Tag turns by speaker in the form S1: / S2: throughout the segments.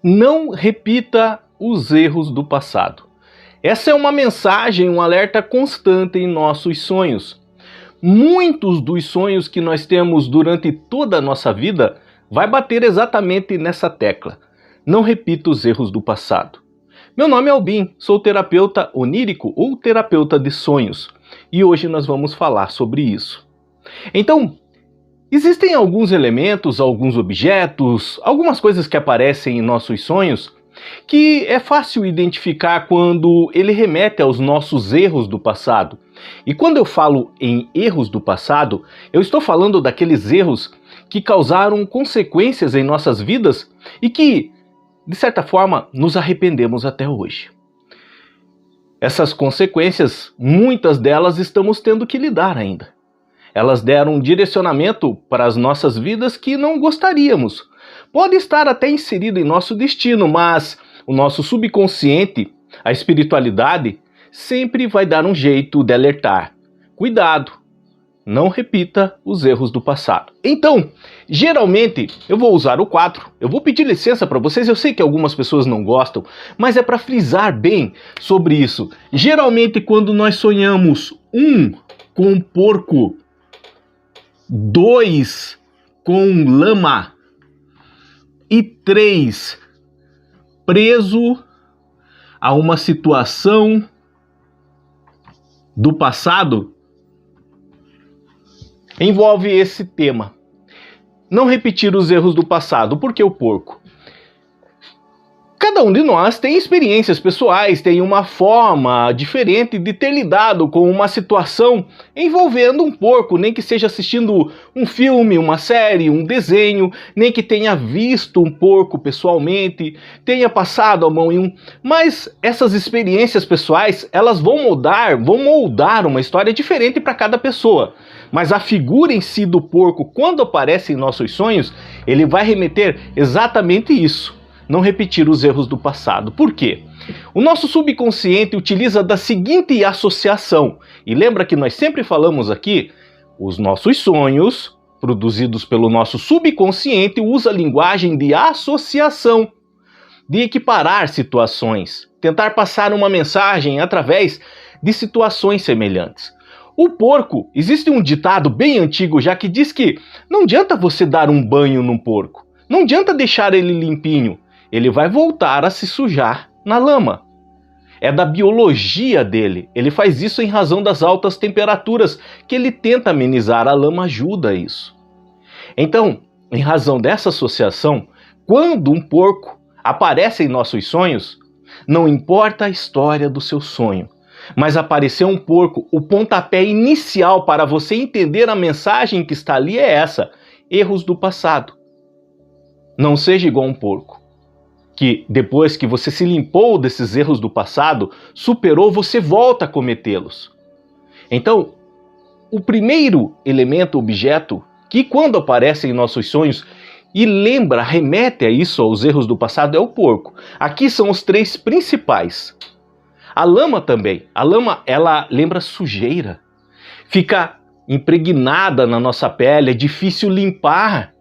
S1: Não repita os erros do passado. Essa é uma mensagem, um alerta constante em nossos sonhos. Muitos dos sonhos que nós temos durante toda a nossa vida vai bater exatamente nessa tecla. Não repita os erros do passado. Meu nome é Albin, sou terapeuta onírico ou terapeuta de sonhos e hoje nós vamos falar sobre isso. Então, existem alguns elementos, alguns objetos, algumas coisas que aparecem em nossos sonhos que é fácil identificar quando ele remete aos nossos erros do passado. E quando eu falo em erros do passado, eu estou falando daqueles erros que causaram consequências em nossas vidas e que, de certa forma, nos arrependemos até hoje. Essas consequências, muitas delas estamos tendo que lidar ainda. Elas deram um direcionamento para as nossas vidas que não gostaríamos. Pode estar até inserido em nosso destino, mas o nosso subconsciente, a espiritualidade, sempre vai dar um jeito de alertar. Cuidado, não repita os erros do passado. Então, geralmente, eu vou usar o 4. Eu vou pedir licença para vocês, eu sei que algumas pessoas não gostam, mas é para frisar bem sobre isso. Geralmente, quando nós sonhamos 1 com um porco, 2 com lama e 3 preso a uma situação do passado, envolve esse tema. Não repetir os erros do passado. Por que o porco? Cada um de nós tem experiências pessoais, tem uma forma diferente de ter lidado com uma situação envolvendo um porco, nem que seja assistindo um filme, uma série, um desenho, nem que tenha visto um porco pessoalmente, tenha passado a mão em um... Mas essas experiências pessoais, elas vão moldar uma história diferente para cada pessoa. Mas a figura em si do porco, quando aparece em nossos sonhos, ele vai remeter exatamente isso. Não repetir os erros do passado. Por quê? O nosso subconsciente utiliza da seguinte associação. E lembra que nós sempre falamos aqui, os nossos sonhos, produzidos pelo nosso subconsciente, usa a linguagem de associação, de equiparar situações, tentar passar uma mensagem através de situações semelhantes. O porco, existe um ditado bem antigo já que diz que não adianta você dar um banho num porco, não adianta deixar ele limpinho, ele vai voltar a se sujar na lama. É da biologia dele, ele faz isso em razão das altas temperaturas que ele tenta amenizar, a lama ajuda a isso. Então, em razão dessa associação, quando um porco aparece em nossos sonhos, não importa a história do seu sonho, mas aparecer um porco, o pontapé inicial para você entender a mensagem que está ali é essa: erros do passado. Não seja igual um porco, que depois que você se limpou desses erros do passado, superou, você volta a cometê-los. Então, o primeiro elemento, objeto, que quando aparece em nossos sonhos e remete a isso, aos erros do passado, é o porco. Aqui são os 3 principais. A lama também. A lama, ela lembra sujeira. Fica impregnada na nossa pele, é difícil limpar.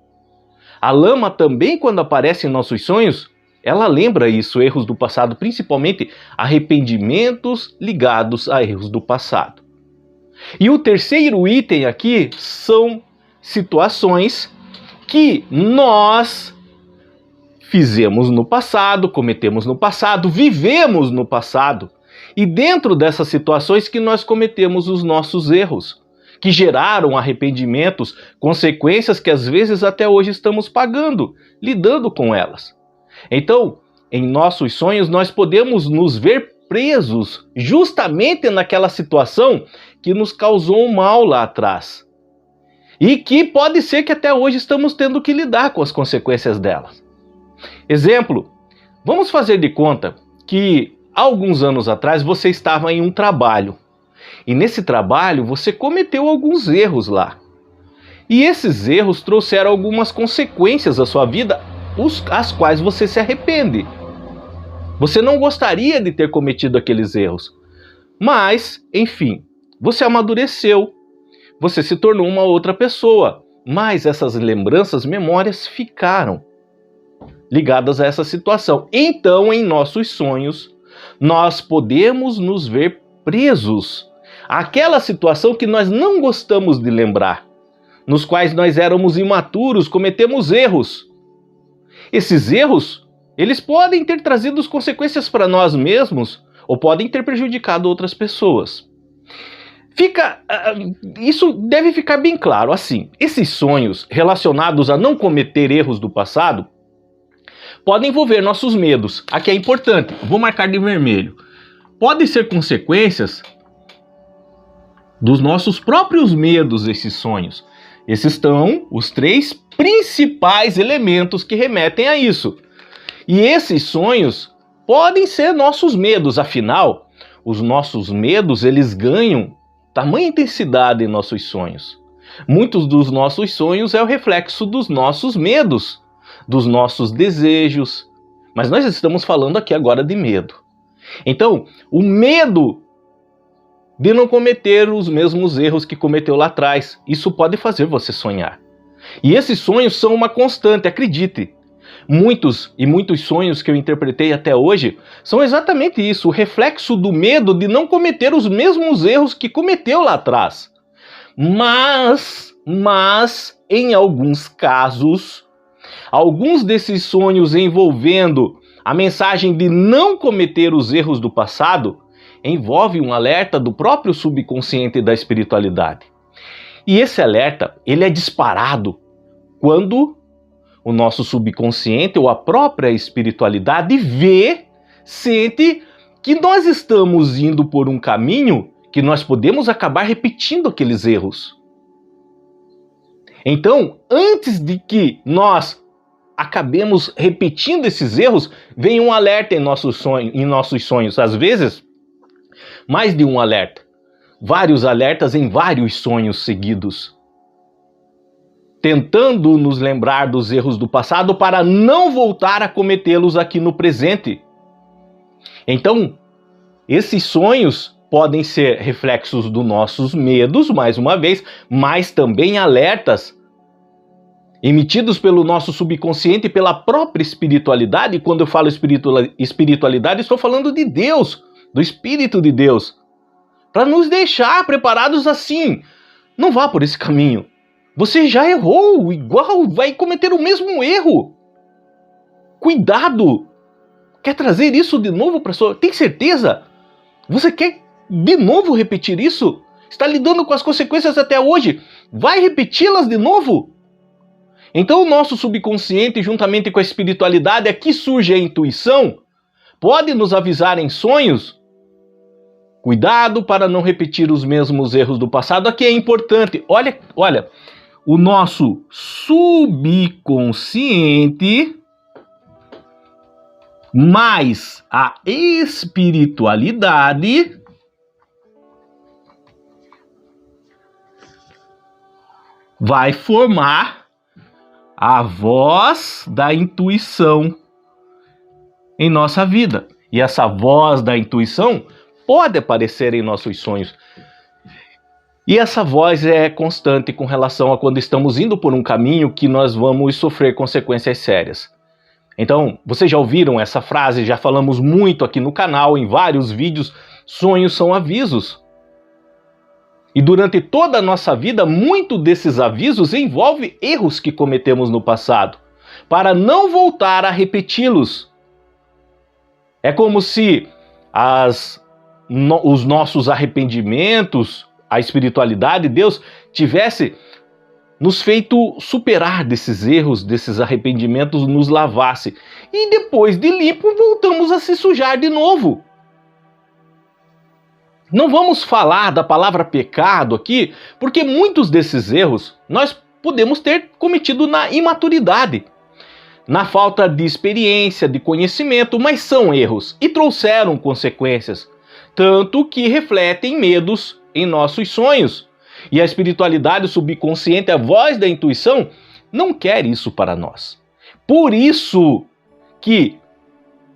S1: A lama também, quando aparece em nossos sonhos, ela lembra isso, erros do passado, principalmente arrependimentos ligados a erros do passado. E o terceiro item aqui são situações que nós fizemos no passado, cometemos no passado, vivemos no passado. E dentro dessas situações que nós cometemos os nossos erros, que geraram arrependimentos, consequências que às vezes até hoje estamos pagando, lidando com elas. Então, em nossos sonhos, nós podemos nos ver presos justamente naquela situação que nos causou um mal lá atrás. E que pode ser que até hoje estamos tendo que lidar com as consequências delas. Exemplo, vamos fazer de conta que há alguns anos atrás você estava em um trabalho. E nesse trabalho você cometeu alguns erros lá. E esses erros trouxeram algumas consequências à sua vida, as quais você se arrepende. Você não gostaria de ter cometido aqueles erros. Mas, enfim, você amadureceu. Você se tornou uma outra pessoa. Mas essas lembranças, memórias ficaram. ligadas a essa situação. Então, em nossos sonhos, nós podemos nos ver presos àquela situação que nós não gostamos de lembrar, nos quais nós éramos imaturos, cometemos erros. Esses erros, eles podem ter trazido consequências para nós mesmos ou podem ter prejudicado outras pessoas. Isso deve ficar bem claro. Assim, esses sonhos relacionados a não cometer erros do passado podem envolver nossos medos. Aqui é importante, vou marcar de vermelho. Podem ser consequências dos nossos próprios medos, esses sonhos. Esses são os 3 principais elementos que remetem a isso. E esses sonhos podem ser nossos medos, afinal, os nossos medos, eles ganham tamanha intensidade em nossos sonhos. Muitos dos nossos sonhos é o reflexo dos nossos medos, dos nossos desejos. Mas nós estamos falando aqui agora de medo. Então, o medo de não cometer os mesmos erros que cometeu lá atrás, isso pode fazer você sonhar. E esses sonhos são uma constante, acredite. Muitos sonhos que eu interpretei até hoje são exatamente isso, o reflexo do medo de não cometer os mesmos erros que cometeu lá atrás. Mas em alguns casos, alguns desses sonhos envolvendo a mensagem de não cometer os erros do passado envolve um alerta do próprio subconsciente da espiritualidade. E esse alerta, ele é disparado quando o nosso subconsciente ou a própria espiritualidade sente que nós estamos indo por um caminho que nós podemos acabar repetindo aqueles erros. Então, antes de que nós acabemos repetindo esses erros, vem um alerta em nossos sonhos. Às vezes, mais de um alerta. Vários alertas em vários sonhos seguidos, tentando nos lembrar dos erros do passado para não voltar a cometê-los aqui no presente. Então, esses sonhos podem ser reflexos dos nossos medos, mais uma vez, mas também alertas emitidos pelo nosso subconsciente e pela própria espiritualidade. E quando eu falo espiritualidade, estou falando de Deus, do Espírito de Deus, para nos deixar preparados assim. Não vá por esse caminho. Você já errou, igual vai cometer o mesmo erro. Cuidado! Quer trazer isso de novo para sua... Tem certeza? Você quer de novo repetir isso? Está lidando com as consequências até hoje. Vai repeti-las de novo? Então o nosso subconsciente, juntamente com a espiritualidade, aqui surge a intuição, pode nos avisar em sonhos. Cuidado para não repetir os mesmos erros do passado. Aqui é importante. Olha, o nosso subconsciente mais a espiritualidade vai formar a voz da intuição em nossa vida. E essa voz da intuição pode aparecer em nossos sonhos. E essa voz é constante com relação a quando estamos indo por um caminho que nós vamos sofrer consequências sérias. Então, vocês já ouviram essa frase, já falamos muito aqui no canal, em vários vídeos, sonhos são avisos. E durante toda a nossa vida, muito desses avisos envolve erros que cometemos no passado, para não voltar a repeti-los. É como se os nossos arrependimentos, a espiritualidade, Deus, tivesse nos feito superar desses erros, desses arrependimentos, nos lavasse. E depois de limpo, voltamos a se sujar de novo. Não vamos falar da palavra pecado aqui, porque muitos desses erros nós podemos ter cometido na imaturidade, na falta de experiência, de conhecimento, mas são erros e trouxeram consequências, tanto que refletem medos em nossos sonhos. E a espiritualidade, o subconsciente, a voz da intuição, não quer isso para nós. Por isso que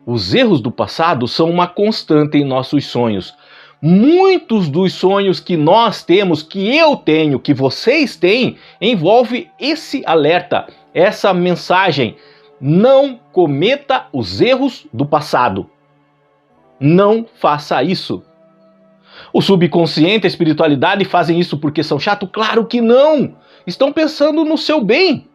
S1: os erros do passado são uma constante em nossos sonhos. Muitos dos sonhos que nós temos, que eu tenho, que vocês têm, envolve esse alerta, essa mensagem Não cometa os erros do passado. Não faça isso. O subconsciente e a espiritualidade fazem isso porque são chatos? Claro que não! Estão pensando no seu bem.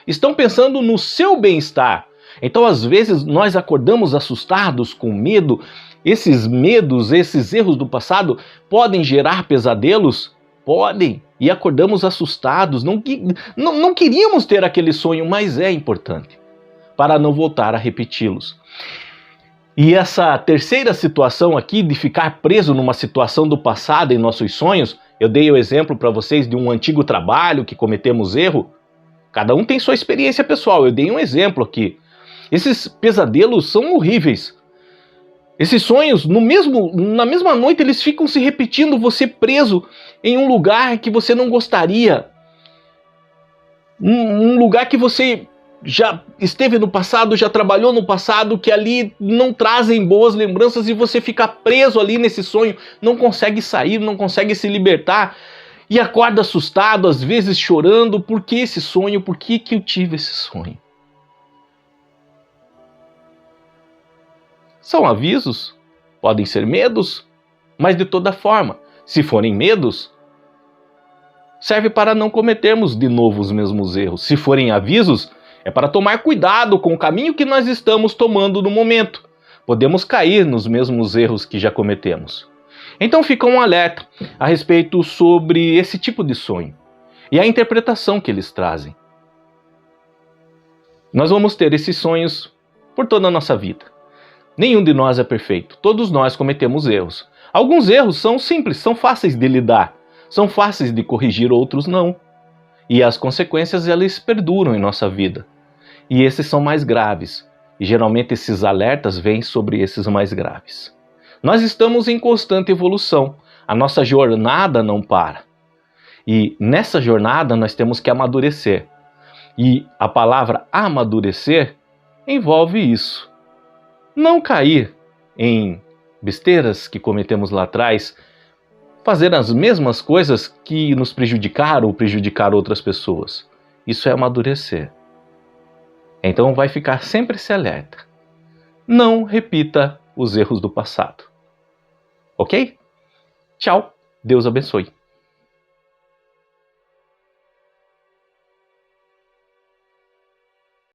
S1: Estão pensando no seu bem-estar. Então, às vezes, nós acordamos assustados, com medo. Esses medos, esses erros do passado podem gerar pesadelos? Podem. E acordamos assustados. Não queríamos ter aquele sonho, mas é importante para não voltar a repeti-los. E essa terceira situação aqui de ficar preso numa situação do passado em nossos sonhos, eu dei o exemplo para vocês de um antigo trabalho que cometemos erro. Cada um tem sua experiência pessoal, eu dei um exemplo aqui. Esses pesadelos são horríveis. Esses sonhos, na mesma noite, eles ficam se repetindo, você preso em um lugar que você não gostaria. Um lugar que você já esteve no passado, já trabalhou no passado, que ali não trazem boas lembranças e você fica preso ali nesse sonho, não consegue sair, não consegue se libertar e acorda assustado, às vezes chorando. Por que esse sonho? Por que eu tive esse sonho? São avisos, podem ser medos, mas de toda forma, se forem medos, serve para não cometermos de novo os mesmos erros. Se forem avisos, é para tomar cuidado com o caminho que nós estamos tomando no momento. Podemos cair nos mesmos erros que já cometemos. Então fica um alerta a respeito sobre esse tipo de sonho e a interpretação que eles trazem. Nós vamos ter esses sonhos por toda a nossa vida. Nenhum de nós é perfeito. Todos nós cometemos erros. Alguns erros são simples, são fáceis de lidar, são fáceis de corrigir, outros não. E as consequências, elas perduram em nossa vida. E esses são mais graves. E geralmente esses alertas vêm sobre esses mais graves. Nós estamos em constante evolução. A nossa jornada não para. E nessa jornada nós temos que amadurecer. E a palavra amadurecer envolve isso. Não cair em besteiras que cometemos lá atrás, fazer as mesmas coisas que nos prejudicaram ou prejudicar outras pessoas. Isso é amadurecer. Então vai ficar sempre esse alerta. Não repita os erros do passado. Ok? Tchau. Deus abençoe.